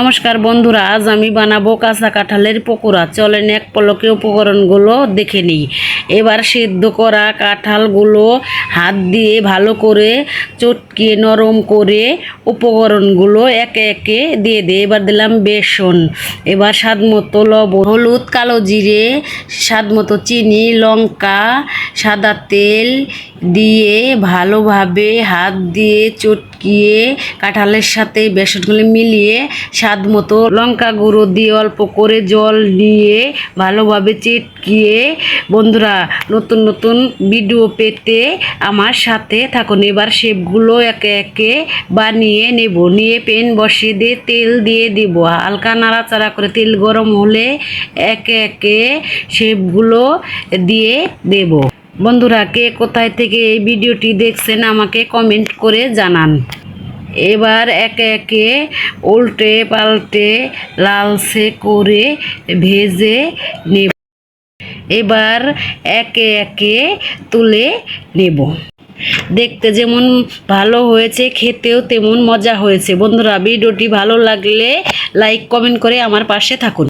নমস্কার বন্ধুরা, আজ আমি বানাবো কাঁচা কাঁঠালের পকোড়া। চলেন এক পলকে উপকরণগুলো দেখে নিই। এবার সিদ্ধ করা কাঁঠালগুলো হাত দিয়ে ভালো করে চটকিয়ে নরম করে উপকরণগুলো একে একে দিয়ে দিই। এবার দিলাম বেসন, এবার স্বাদ মতো লবণ, হলুদ, কালো জিরে, স্বাদ মতো চিনি, লঙ্কা, সাদা তেল দিয়ে ভালোভাবে হাত দিয়ে চটকিয়ে কাঁঠালের সাথে বেসনগুলো মিলিয়ে স্বাদ মতো লঙ্কা গুঁড়ো দিয়ে অল্প করে জল দিয়ে ভালোভাবে চটকিয়ে বন্ধুরা নতুন নতুন ভিডিও পেতে আমার সাথে থাকুন। এবার শেপগুলো একে একে বানিয়ে নেব। নিয়ে প্যান বসিয়ে দিয়ে তেল দিয়ে দিব, হালকা নাড়াচাড়া করে তেল গরম হলে একে একে শেপগুলো দিয়ে দেব। বন্ধুরা, কে কোথায় থেকে এই ভিডিওটি দেখছেন আমাকে কমেন্ট করে জানান। এবার একে একে উল্টে পাল্টে লালচে করে ভেজে নেব। এবার একে একে তুলে নেব। দেখতে যেমন ভালো হয়েছে, খেতেও তেমন মজা হয়েছে। বন্ধুরা, ভিডিওটি ভালো লাগলে লাইক কমেন্ট করে আমার পাশে থাকুন।